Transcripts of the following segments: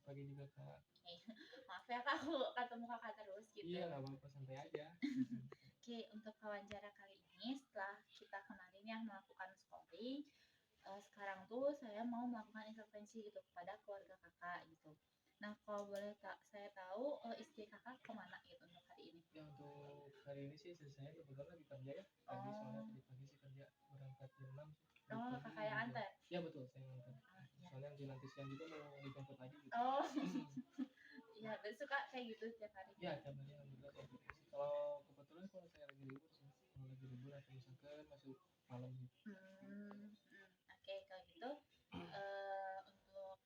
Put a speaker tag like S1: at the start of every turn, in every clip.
S1: pagi juga Kak.
S2: Maaf ya Kak, aku ketemu Kakak terus gitu.
S1: Iya nggak apa-apa santai aja.
S2: Oke, untuk wawancara kali ini setelah kita kemarin yang melakukan scoping, sekarang tuh saya mau melakukan intervensi gitu kepada keluarga Kakak gitu. Nah, kalau boleh saya tahu istri Kakak kemana gitu untuk hari ini?
S1: Ya untuk hari ini sih saya kebetulan lagi kerja ya. Pagi soalnya
S2: Oh,
S1: tadi pagi sih kerja berangkat jam 6 sih.
S2: oh
S1: Pulangnya
S2: Kakak yang
S1: di jam.
S2: antar?
S1: Ya betul saya nganter.
S2: Oh, iya.
S1: Soalnya nanti siang juga mau dijemput lagi gitu.
S2: Oh,
S1: Hmm.
S2: iya, suka kayak gitu tiap hari.
S1: Ya tiap hari alhamdulillah kayak gitu sih. Kalau kebetulan kalau saya lagi libur sih. Kalau lagi libur atau misalkan masuk malam gitu.
S2: Oke, kalau gitu untuk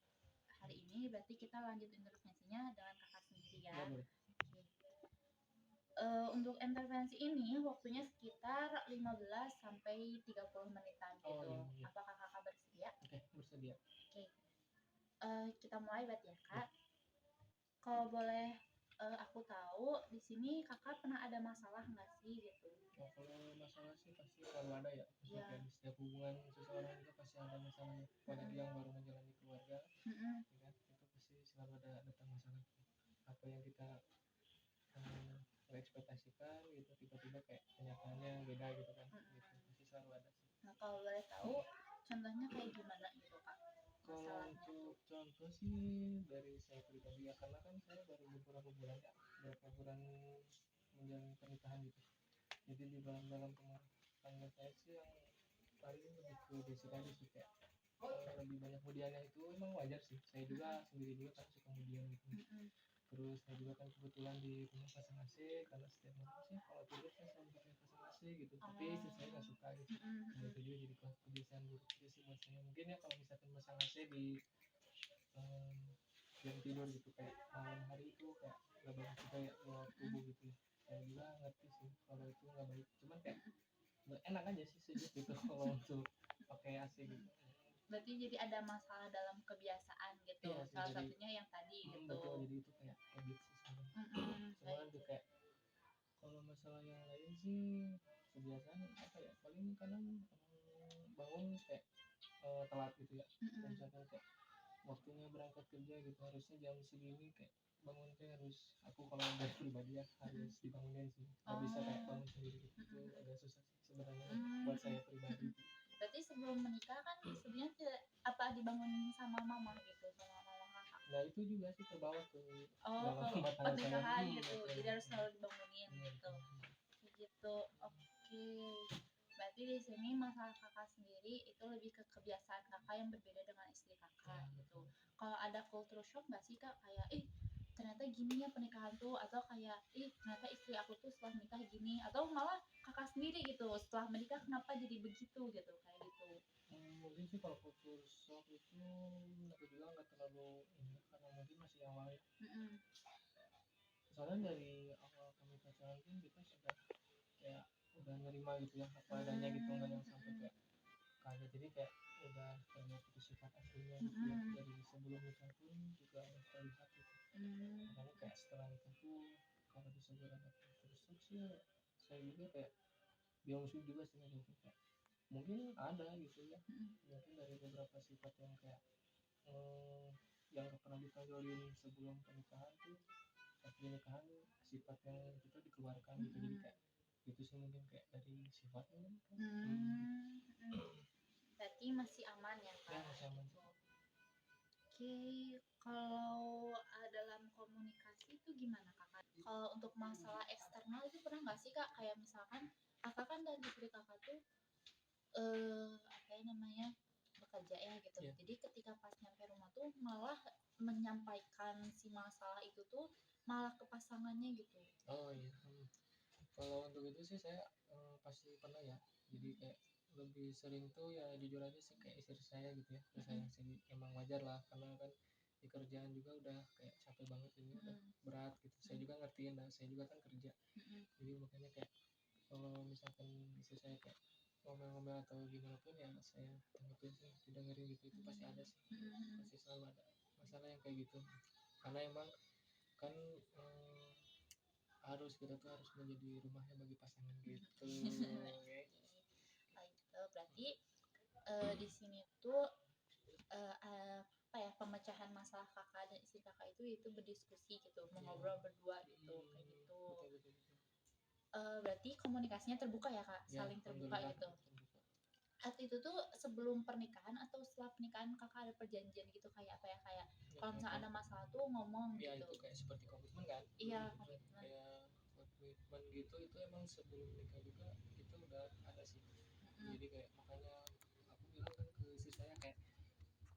S2: hari ini berarti kita lanjut intervensinya dengan Kakak sendiri ya.
S1: Ya boleh.
S2: Oke. Untuk intervensi ini waktunya sekitar 15 sampai 30 menitan
S1: Oh
S2: gitu.
S1: iya, iya.
S2: Apakah Kakak bersedia?
S1: Oke bersedia.
S2: Oke. Kita mulai berarti ya,
S1: Ya.
S2: Kak. Kalau boleh aku tahu di sini Kakak pernah ada masalah nggak sih gitu?
S1: Oh, kalau masalah sih pasti selalu ada ya. Maksudnya
S2: Iya.
S1: kayak di setiap hubungan seseorang itu pasti ada masalahnya. Apalagi yang baru menjalani keluarga,
S2: Mm-mm.
S1: ya kan? Itu pasti selalu ada datang masalah. Apa yang kita eh, ekspektasikan gitu tiba-tiba kayak kenyataannya beda gitu kan. Gitu pasti selalu ada sih.
S2: Nah, kalau boleh tahu contohnya kayak gimana gitu, Kak?
S1: Kalau
S2: Masalahnya tuh.
S1: untuk contoh sih dari saya pribadi ya karena kan saya baru beberapa bulan ya beberapa bulan menjalani pernikahan gitu. Jadi di dalam rumah tangga saya sih yang paling lebih ke basic aja sih kayak lebih banyak kemudiannya itu emang wajar sih. Saya juga sendiri juga kan suka kemudian gitu. Terus saya juga kan kebetulan di rumah pasang AC karena setiap malam sih kalau tidur saya selalu pakai pasang AC gitu. Tapi istri saya nggak suka gitu. Nah itu juga jadi kebiasaan buruk juga sih buat saya. Mungkin ya kalau misalkan pasang AC di um, jam tidur gitu kayak malam hari itu kayak nggak bagus juga ya buat tubuh gitu ya. Saya juga ngerti sih kalau itu nggak baik. Cuman kayak enak aja sih sejuk gitu kalau untuk pakai AC gitu.
S2: Berarti jadi ada masalah dalam kebiasaan gitu.
S1: Iya sih
S2: Salah
S1: jadi
S2: satunya yang tadi gitu.
S1: betul jadi itu kayak habit sih sebenarnya. Cuman tuh kayak kalau masalah yang lain sih kebiasaan apa ya paling kadang bangun kayak telat gitu ya. Misalkan kayak waktunya berangkat kerja gitu harusnya jam segini kayak bangun teh harus aku kalau dari pribadi ya harus dibangunin sih nggak bisa kayak bangun sendiri gitu itu agak susah sih sebenarnya buat saya pribadi.
S2: Berarti sebelum menikah kan sebenarnya tidak apa dibangun sama mama gitu sama mama Kakak.
S1: Nah itu juga sih terbawa ke
S2: Oh,
S1: dalam
S2: ke
S1: rumah tangga saya.
S2: pernikahan gitu.
S1: Betul.
S2: Jadi harus selalu dibangunin gitu. Gitu. Oke. Berarti di sini masalah Kakak sendiri itu lebih ke kebiasaan Kakak yang berbeda dengan istri Kakak gitu. Kalau ada culture shock nggak sih Kak kayak ternyata gini ya pernikahan tuh atau kayak ternyata istri aku tuh setelah menikah gini atau malah Kakak sendiri gitu setelah menikah kenapa jadi begitu gitu kayak gitu.
S1: Mungkin sih kalau kultur shock itu aku bilang nggak terlalu ini karena mungkin masih awal ya. Soalnya dari awal kami pacaran pun kita sudah kayak udah nerima gitu ya apa adanya gitu nggak yang sampai kayak kaget jadi kayak udah kayak putus sifat aslinya gitu ya dari sebelum nikah pun juga udah terlihat gitu. Makanya kayak setelah nikah tuh kalau disebut ada kultur shock sih saya juga kayak bingung juga sih kayak mungkin ada gitu ya mungkin dari beberapa sifat yang kayak yang pernah ditonjolin sebelum pernikahan tuh pas pernikahan sifat yang kita dikeluarkan gitu jadi kayak gitu sih mungkin kayak dari sifatnya kan.
S2: Berarti masih aman ya Kak?
S1: Ya masih aman.
S2: Oke, kalau dalam komunikasi itu gimana Kakak? Kalau untuk masalah eksternal itu pernah nggak sih Kak kayak misalkan Kakak kan dan istri Kakak tuh apa ya namanya bekerja ya gitu. Jadi ketika pas nyampe rumah tuh malah menyampaikan si masalah itu tuh malah ke pasangannya gitu.
S1: Oh iya. Kalau untuk itu sih saya pasti pernah ya. Jadi kayak lebih sering tuh ya jujur aja sih kayak istri saya gitu ya. Terus saya sih emang wajar lah karena kan di kerjaan juga udah kayak capek banget ini udah berat gitu. Saya juga ngertiin lah, saya juga kan kerja. Jadi makanya kayak kalau misalkan istri saya kayak ngomel-ngomel atau gimana pun ya saya tanggapin sih didengerin gitu itu pasti ada sih pasti selalu ada masalah yang kayak gitu karena emang kan harus kita tuh harus menjadi rumahnya bagi pasangan gitu. Okay.
S2: Berarti di sini tuh apa ya pemecahan masalah kakak dan istri kakak itu berdiskusi gitu,
S1: Iya.
S2: ngobrol berdua gitu, kayak gitu.
S1: Betul betul betul.
S2: Berarti komunikasinya terbuka ya kak,
S1: Ya,
S2: saling terbuka
S1: alhamdulillah
S2: gitu.
S1: terbuka.
S2: Waktu itu tuh sebelum pernikahan atau setelah pernikahan kakak ada perjanjian gitu kayak apa ya, kayak
S1: Ya,
S2: kalau misalnya ada masalah tuh ngomong
S1: ya
S2: gitu.
S1: itu kayak seperti komitmen kan.
S2: Iya,
S1: Itu
S2: komitmen.
S1: kayak komitmen gitu, itu emang sebelum nikah juga itu udah ada sih. Jadi kayak makanya aku bilang kan ke istri saya kayak,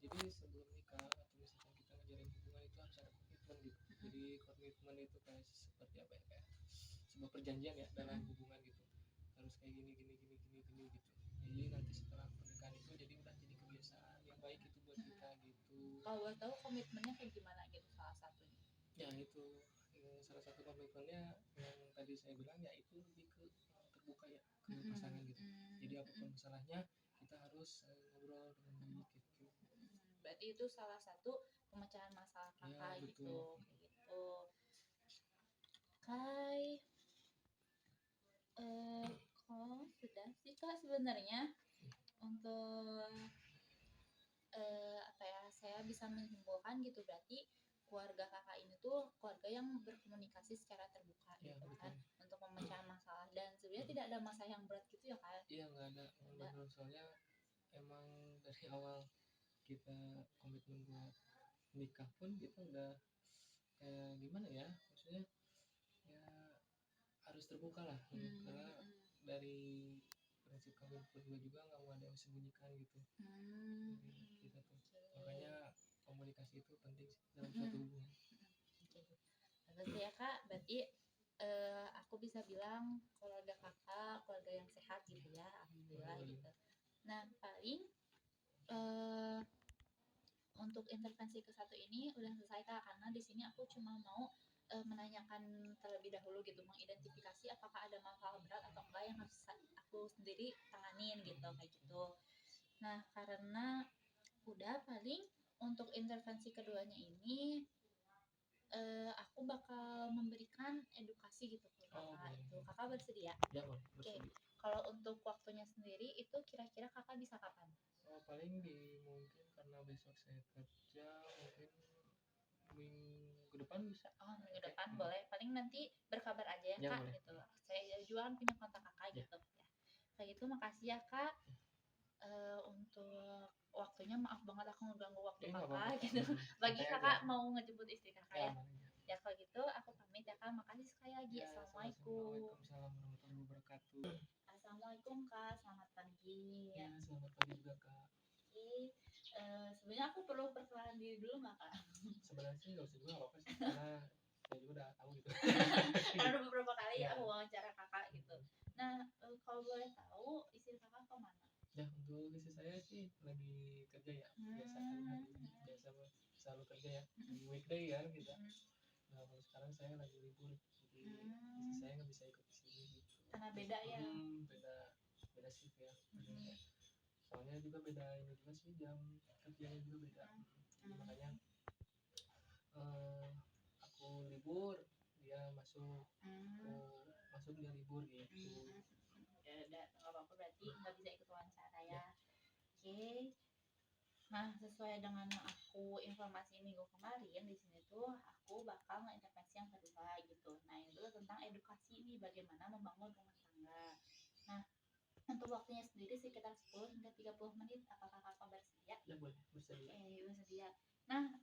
S1: jadi sebelum nikah atau misalkan kita ngejalin hubungan itu harus ada komitmen gitu. Jadi komitmen itu kayak seperti apa ya, kayak sebuah perjanjian ya dalam hubungan gitu, harus kayak gini gini gini gini gini gitu. Jadi nanti setelah pernikahan itu jadi udah jadi kebiasaan yang baik itu buat kita gitu.
S2: Kalau boleh tahu komitmennya kayak gimana gitu salah satunya?
S1: Ya itu salah satu komitmennya yang tadi saya bilang ya, itu lebih ke terbuka ya ke pasangan gitu. Jadi apapun masalahnya kita harus ngobrol dengan baik gitu.
S2: Berarti itu salah satu pemecahan masalah kakak
S1: Ya,
S2: gitu,
S1: betul.
S2: kayak gitu. Kai, kalau sudah sih kak sebenarnya untuk apa ya, saya bisa menyimpulkan gitu, berarti keluarga kakak ini tuh keluarga yang berkomunikasi secara terbuka
S1: Ya,
S2: gitu
S1: betul.
S2: kan, untuk pemecahan masalah, dan sebenarnya tidak ada masalah yang berat gitu ya kan.
S1: Iya, nggak ada. Benar, soalnya emang dari awal kita komitmen buat nikah pun kita udah kayak gimana ya, maksudnya ya harus terbuka lah. Karena dari prinsip kami berdua juga nggak mau ada yang disembunyikan gitu. Jadi kita tuh makanya komunikasi itu penting sih dalam suatu hubungan.
S2: Terus ya kak, berarti aku bisa bilang keluarga kakak keluarga yang sehat gitu ya, alhamdulillah gitu. Nah paling untuk intervensi ke satu ini udah selesai kak, karena di sini aku cuma mau menanyakan terlebih dahulu gitu, mengidentifikasi apakah ada masalah berat atau enggak yang harus aku sendiri tanganin gitu, kayak gitu. Nah karena udah paling untuk intervensi keduanya ini aku bakal memberikan edukasi gitu ke kakak. Itu kakak bersedia?
S1: Ya, boleh.
S2: Oke. Kalau untuk waktunya sendiri itu kira-kira kakak bisa kapan?
S1: Paling mungkin karena besok saya kerja, mungkin minggu depan bisa.
S2: Minggu depan boleh. Paling nanti berkabar aja ya
S1: Ya,
S2: kak
S1: boleh.
S2: gitu. Saya juga punya kontak kakak gitu. Ya. Kayak gitu makasih ya kak. Untuk waktunya maaf banget aku ngeganggu waktu kakak gitu. Bagi kakak mau ngejemput istri kakak ya. Ya kalau gitu aku pamit ya kak. Makasih sekali lagi. Assalamualaikum.
S1: Waalaikumsalam warahmatullahi wabarakatuh.
S2: Assalamualaikum kak. Selamat pagi.
S1: Ya, selamat pagi juga kak.
S2: Oke. Sebenarnya aku perlu perkenalan diri dulu nggak kak?
S1: Sebenarnya sih nggak usah juga, apa-apa sih, karena saya juga udah tahu gitu.
S2: Karena beberapa kali aku wawancara kakak gitu. Nah kalau boleh tahu istri kakak kemana?
S1: Ya, untuk istri saya sih lagi kerja ya, biasa kan hari biasa selalu kerja ya, di weekday kan kita. Nah kalau sekarang saya lagi libur, jadi istri saya nggak bisa ikut ke sini gitu.
S2: Karena beda ya.
S1: Beda shift ya. Soalnya juga beda ini juga sih, jam kerjanya juga beda. Jadi makanya aku libur, dia masuk. Aku masuk, dia libur gitu.
S2: Ya udah nggak apa-apa, berarti nggak bisa ikut wawancara ya. Oke. Nah sesuai dengan yang aku informasi minggu kemarin, di sini tuh aku bakal ngeintervensi yang kedua gitu. Nah itu tentang edukasi nih, bagaimana membangun rumah tangga. Nah untuk waktunya sendiri sekitar 10 hingga 30 menit. Apakah kakak bersedia?
S1: Ya, boleh, bersedia.
S2: Bersedia. Nah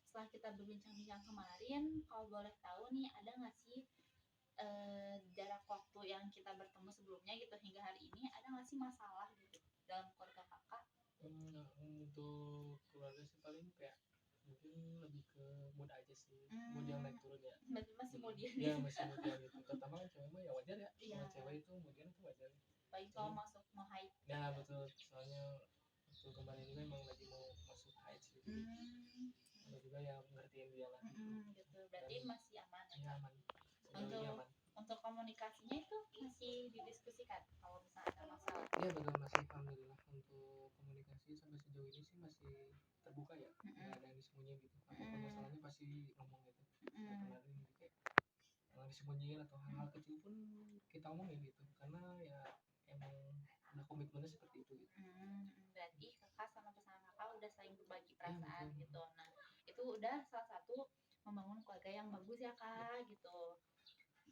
S2: setelah kita berbincang-bincang kemarin, kalau boleh tahu nih ada nggak sih jarak waktu yang kita bertemu sebelumnya gitu hingga hari ini, ada nggak sih masalah gitu dalam keluarga kakak?
S1: Untuk keluarga sih paling kayak mungkin lebih ke mood aja sih, mood yang naik turun ya.
S2: Berarti masih mau dia
S1: Ya, masih mood ya gitu. Terutama kan cewek mah ya wajar ya.
S2: Iya.
S1: Kalau cewek itu moodnya tuh wajar.
S2: Baik kalau masuk mau haid.
S1: Ya betul, soalnya waktu kemarin juga emang lagi mau masuk haid sih. Ada juga yang ngertiin dia lah.
S2: Gitu. Berarti masih aman ya?
S1: Iya, aman. Sejauh ini aman.
S2: Untuk komunikasinya itu masih didiskusikan kalau misalnya ada masalah?
S1: Iya betul, masih alhamdulillah. Untuk komunikasi sampai sejauh ini sih masih terbuka ya, nggak ada yang disembunyiin gitu. Apapun masalahnya pasti ngomong gitu. Nggak pernah ada yang kayak disembunyiin, atau hal-hal kecil pun kita omongin gitu. Karena ya emang udah komitmennya seperti itu gitu.
S2: Berarti kakak sama pasangan kakak udah saling berbagi
S1: Iya,
S2: perasaan
S1: betul.
S2: gitu. Nah, itu udah salah satu membangun keluarga yang bagus ya
S1: Iya.
S2: kak gitu.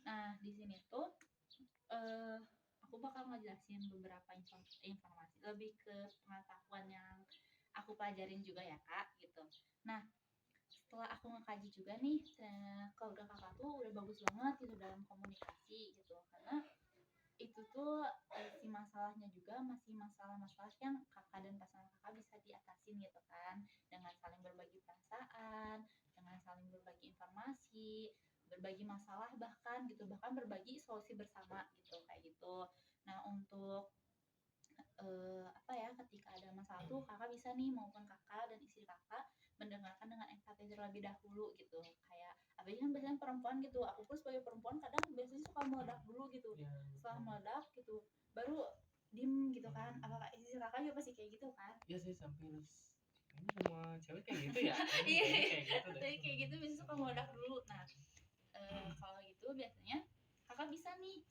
S2: Nah, di sini tuh eh aku bakal ngejelasin beberapa informasi lebih ke pengetahuan yang aku pelajarin juga ya kak gitu. Nah, setelah aku ngekaji juga nih, keluarga kakak tuh udah bagus banget gitu dalam komunikasi gitu, karena itu tuh si masalahnya juga masih masalah-masalah yang kakak dan pasangan kakak bisa diatasin gitu kan, dengan saling berbagi perasaan, dengan saling berbagi informasi, berbagi masalah, bahkan gitu, bahkan berbagi solusi bersama gitu kayak gitu. Nah, untuk apa ya, ketika ada masalah tuh kakak bisa nih, maupun kakak dan istri kakak mendengarkan dengan empati terlebih dahulu gitu, kayak apalagi kan biasanya perempuan gitu, aku pun sebagai perempuan kadang biasanya suka meledak dulu gitu,
S1: Iya,
S2: setelah
S1: betul.
S2: meledak gitu baru dim gitu kan. Apakah istri kakak juga pasti kayak gitu kan?
S1: Iya sih, hampir ini semua cewek kayak gitu ya.
S2: Iya,
S1: Kayaknya kayak gitu deh.
S2: tapi kayak gitu biasanya suka meledak dulu. Nah, kalau gitu biasanya kakak bisa nih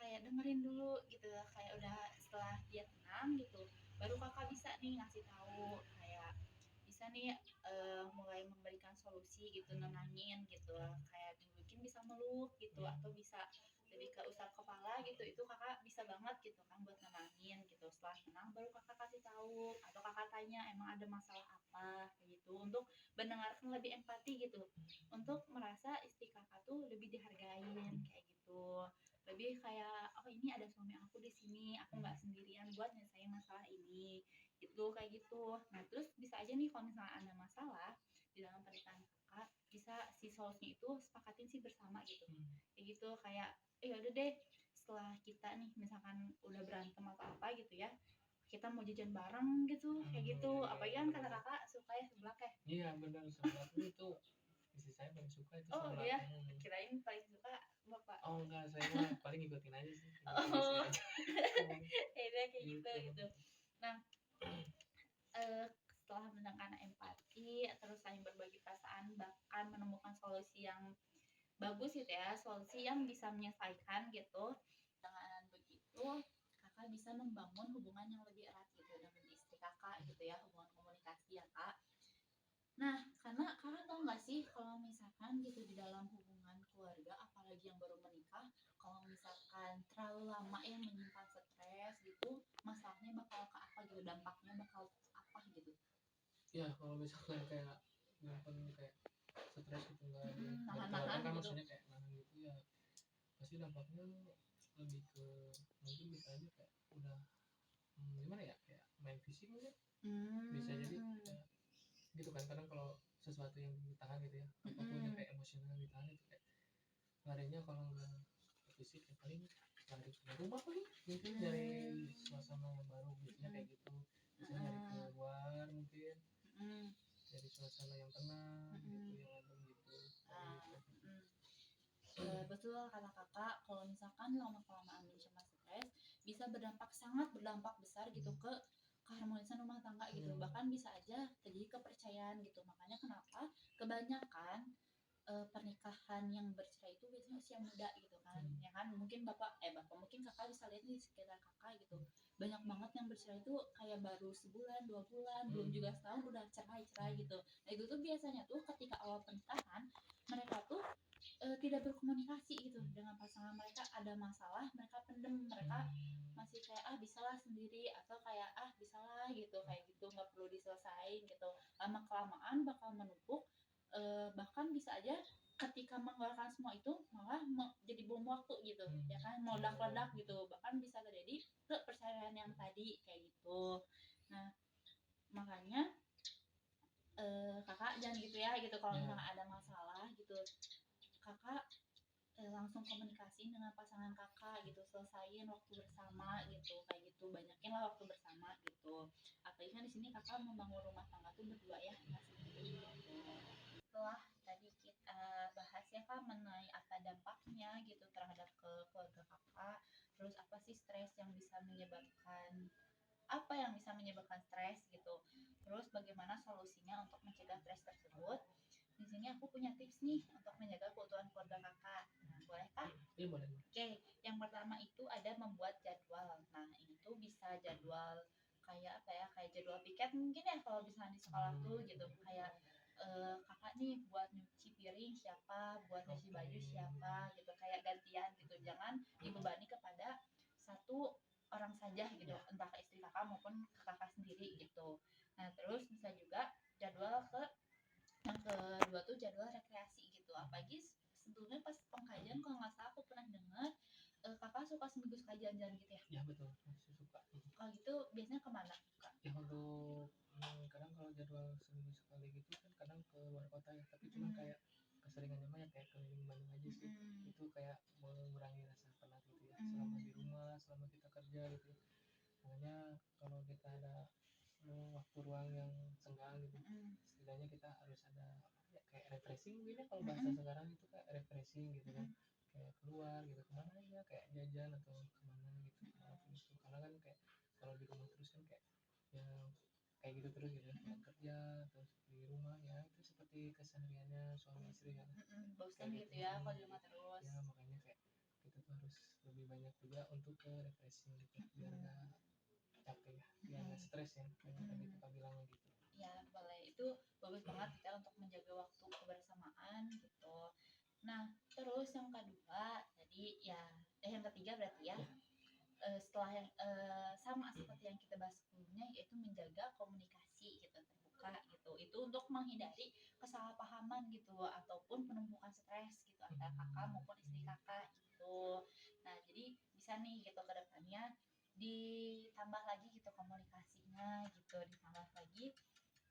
S2: kayak dengerin dulu gitu, kayak udah setelah dia tenang gitu, baru kakak bisa nih ngasih tahu, kayak bisa nih mulai memberikan solusi gitu, nenangin gitu, kayak mungkin bisa meluk gitu, atau bisa lebih ke usap kepala gitu, itu kakak bisa banget gitu kan buat nenangin gitu. Setelah tenang baru kakak kasih tahu, atau kakak tanya emang ada masalah apa kayak gitu, untuk mendengarkan lebih empati gitu, untuk merasa istri kakak tuh lebih dihargain kayak gitu, lebih kayak oh ini ada suami aku di sini, aku nggak sendirian buat nyelesain masalah ini gitu kayak gitu. Nah, terus bisa aja nih kalau misalnya ada masalah di dalam pernikahan kakak, bisa si solusinya itu sepakatin sih bersama gitu, kayak gitu, kayak udah deh, setelah kita nih misalkan udah berantem atau apa gitu ya, kita mau jajan bareng gitu kayak gitu.
S1: Iya,
S2: Apalagi
S1: iya,
S2: kan kata
S1: bener.
S2: kakak suka ya seblak ya.
S1: Iya, benar, seblak itu istri saya paling suka itu
S2: Oh
S1: seblak.
S2: iya, kirain paling suka bapak.
S1: Oh enggak, saya mah paling ngikutin aja sih, ngikutin istri
S2: Oh
S1: aja.
S2: ya udah kayak gitu
S1: Gitu.
S2: gitu. Nah, setelah mendengarkan empati, terus saling berbagi perasaan, bahkan menemukan solusi yang bagus gitu ya, solusi yang bisa menyelesaikan gitu. Dengan begitu, kakak bisa membangun hubungan yang lebih erat gitu dengan istri kakak gitu ya, hubungan komunikasi ya kak. Nah, karena kakak tau gak sih, kalau misalkan gitu di dalam hubungan keluarga, apalagi yang baru menikah, kalau misalkan terlalu lama yang menyimpan stres gitu, masalahnya bakal ke apa gitu, dampaknya bakal apa gitu.
S1: Ya kalau misalkan kayak nyimpen kayak stres gitu nggak
S2: Nahan-nahan
S1: kan,
S2: gitu.
S1: maksudnya kayak nahan gitu ya, pasti dampaknya lebih ke mungkin bisa aja kayak udah gimana ya, kayak main fisik mungkin bisa jadi kayak gitu kan. Kadang kalau sesuatu yang ditahan gitu ya, apapun yang kayak emosional yang ditahan itu kayak larinya kalau nggak ke fisik ya paling lari ke rumah paling mungkin, dari suasana yang baru biasanya kayak gitu, biasanya dari keluar mungkin, dari suasana yang tenang gitu, yang adem gitu,
S2: Betul kata kakak, kalau misalkan lama kelamaan menyimpan stres bisa sangat berdampak besar gitu ke keharmonisan rumah tangga gitu, bahkan bisa aja terjadi kepercayaan gitu. Makanya kenapa kebanyakan pernikahan yang bercerai itu biasanya usia muda gitu kan, ya kan, mungkin bapak mungkin kakak bisa lihat di sekitar kakak gitu, banyak banget yang bercerai itu kayak baru sebulan 2 bulan, belum juga setahun udah cerai gitu. Nah, itu tuh biasanya tuh ketika awal pernikahan mereka tuh tidak berkomunikasi gitu dengan pasangan mereka, ada masalah mereka pendem, mereka masih kayak bisalah sendiri, atau kayak bisalah gitu, kayak gitu, nggak perlu diselesain gitu. Lama kelamaan bakal menumpuk, bahkan bisa aja ketika mengeluarkan semua itu malah jadi bom waktu gitu, ya kan, meledak-ledak gitu, bahkan bisa terjadi kepercayaan yang tadi kayak gitu. Nah, makanya kakak jangan gitu ya gitu, kalau misalnya ada masalah gitu, kakak langsung komunikasi dengan pasangan kakak gitu, selesain waktu bersama gitu, kayak gitu, banyakin lah waktu bersama gitu. Apalagi kan di sini kakak membangun rumah tangga tuh berdua ya, nggak sendiri gitu. Setelah tadi kita bahas ya kak mengenai apa dampaknya gitu terhadap ke keluarga kakak, terus apa sih stres yang bisa menyebabkan, apa yang bisa menyebabkan stres gitu, terus bagaimana solusinya untuk mencegah stres tersebut. Di sini aku punya tips nih untuk menjaga keutuhan keluarga kakak. Nah, boleh kah?
S1: Iya boleh.
S2: Oke, yang Yang pertama itu ada membuat jadwal. Nah, ini tuh bisa jadwal kayak apa ya? Kayak jadwal piket mungkin ya kalau misalnya di sekolah tuh gitu. Kayak kakak nih buat nyuci piring siapa, buat nyuci baju siapa gitu. Kayak gantian gitu. Jangan dibebani kepada satu orang saja gitu, entah ke istri kakak maupun ke kakak sendiri gitu. Nah, terus bisa juga jadwal ke yang kedua tuh jadwal rekreasi gitu. Apalagi sebelumnya pas pengkajian kalau nggak salah aku pernah dengar kakak suka seminggu sekali jalan-jalan gitu ya.
S1: Ya betul, masih suka.
S2: Kalau gitu biasanya kemana kak?
S1: Ya untuk kadang kalau jadwal seminggu sekali gitu kan kadang ke luar kota ya, tapi cuman kayak keseringannya mah ya kayak keliling Bandung aja sih. Itu kayak mengurangi rasa penat gitu ya selama di rumah, selama kita kerja gitu ya. Makanya kalau kita ada waktu ruang yang senggang gitu, setidaknya kita harus ada ya, kayak refreshing mungkin ya kalau bahasa sekarang itu kayak refreshing gitu kan, kayak keluar gitu kemana aja kayak jajan atau kemana gitu apapun itu, karena kan kayak kalau di rumah terus kan kayak ya kayak gitu terus gitu ya, kayak kerja terus di rumah ya itu seperti kesehariannya suami istri kan
S2: Bosan
S1: kayak
S2: gitu ya kalau di rumah terus.
S1: ya makanya kayak kita tuh harus lebih banyak juga untuk ke refreshing gitu biar gak capek ya biar gak stres ya kayak tadi kakak bilangnya gitu.
S2: Ya boleh, itu bagus banget kita untuk menjaga waktu kebersamaan gitu. Nah, terus yang kedua tadi ya yang ketiga berarti ya setelah yang sama seperti yang kita bahas sebelumnya, yaitu menjaga komunikasi gitu terbuka gitu. Itu untuk menghindari kesalahpahaman gitu ataupun penumpukan stres gitu antara kakak maupun istri kakak gitu. Nah, jadi bisa nih gitu ke depannya ditambah lagi gitu komunikasinya gitu, ditambah lagi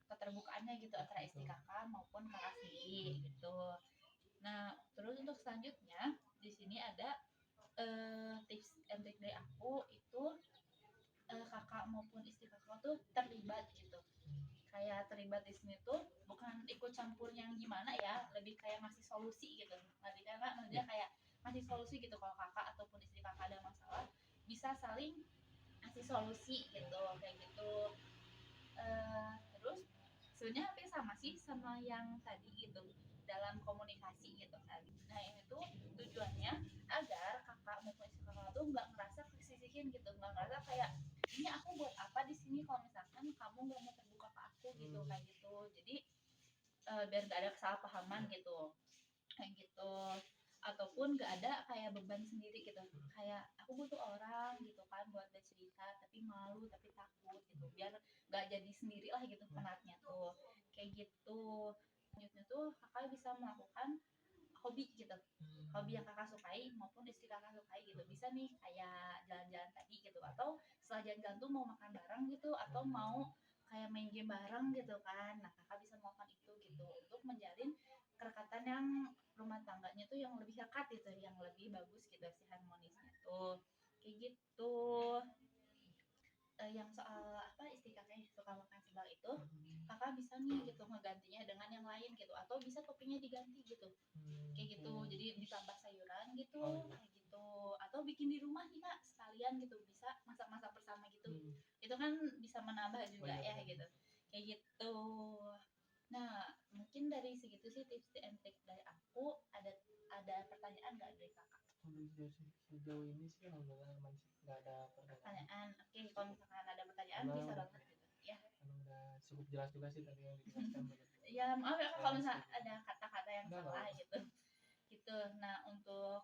S2: keterbukaannya gitu antara istri kakak maupun kakak sendiri gitu. Nah, terus untuk selanjutnya di sini ada tips and trik dari aku itu kakak maupun istri kakak tuh terlibat gitu. Kayak terlibat di sini tuh bukan ikut campur yang gimana ya, lebih kayak ngasih solusi gitu. Lebih karena dia kayak ngasih solusi gitu kalau kakak ataupun istri kakak ada masalah bisa saling ngasih solusi gitu kayak gitu. Terus sebenarnya hampir sama sih sama yang tadi gitu dalam komunikasi gitu kan. Nah ini tuh tujuannya agar kakak maupun istri kakak tuh nggak ngerasa kesisihin gitu, nggak ngerasa kayak ini aku buat apa di sini kalau misalkan kamu nggak mau terbuka ke aku gitu kayak gitu. Jadi biar nggak ada kesalahpahaman gitu kayak gitu, ataupun gak ada kayak beban sendiri gitu, kayak aku butuh orang gitu kan buat bercerita tapi malu tapi takut gitu, biar gak jadi sendiri lah gitu penatnya tuh kayak gitu. Selanjutnya tuh kakak bisa melakukan hobi gitu, hobi yang kakak sukai maupun istri kakak sukai gitu, bisa nih kayak jalan-jalan tadi gitu, atau setelah jalan-jalan tuh mau makan bareng gitu atau mau kayak main game bareng gitu kan. Nah kakak bisa melakukan itu gitu untuk menjalin kerekatan yang rumah tangganya tuh yang lebih dekat gitu, yang lebih bagus gitu si harmonisnya tuh kayak gitu. Yang soal apa istri kakak yang suka makan seblak itu, kakak bisa nih gitu ngegantinya dengan yang lain gitu, atau bisa toppingnya diganti gitu kayak gitu, jadi ditambah sayuran gitu kayak gitu, atau bikin di rumah nih kak sekalian gitu, bisa masak-masak bersama gitu. Itu kan bisa menambah juga ya gitu kayak gitu. Nah mungkin dari segitu sih tips and trick dari aku. Ada pertanyaan nggak dari kakak?
S1: Sejauh ini sih alhamdulillah aman sih, nggak ada
S2: Pertanyaan, oke, kalau misalkan ada pertanyaan
S1: karena
S2: bisa
S1: udah
S2: banget gitu ya.
S1: karena udah cukup jelas juga sih tadi yang dijelaskan begitu.
S2: Ya maaf ya kak kalau misalkan ada kata-kata yang
S1: Enggak,
S2: salah
S1: enggak.
S2: gitu gitu. Nah untuk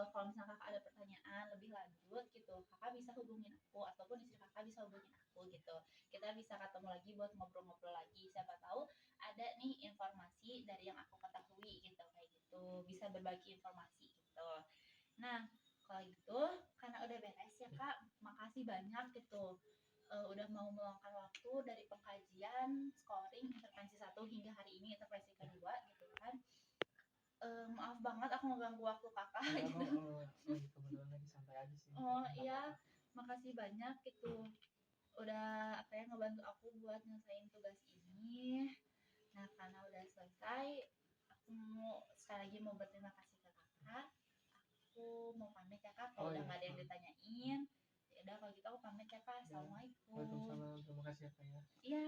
S2: kalau misalkan kakak ada pertanyaan lebih lanjut gitu, kakak bisa hubungin aku ataupun istri kakak bisa hubungin aku gitu. Kita bisa ketemu lagi buat ngobrol-ngobrol lagi. Siapa tahu ada nih informasi dari yang aku ketahui gitu kayak gitu. Bisa berbagi informasi gitu. Nah kalau gitu karena udah beres ya kak, makasih banyak gitu. Udah mau meluangkan waktu dari pengkajian, scoring, intervensi 1 hingga hari ini intervensi kedua gitu kan. Maaf banget aku ngeganggu waktu kakak gitu.
S1: Lagi kebetulan lagi santai aja sih.
S2: Oh iya, makasih banyak gitu. Udah apa ya ngebantu aku buat nyelesain tugas ini. Nah karena udah selesai, aku mau sekali lagi mau berterima kasih ke kakak. Aku mau pamit ya kak, kalau udah nggak ada yang ditanyain. Ya udah kalau gitu aku pamit ya kak. Assalamualaikum.
S1: Waalaikumsalam, terima kasih ya kak ya.
S2: Iya.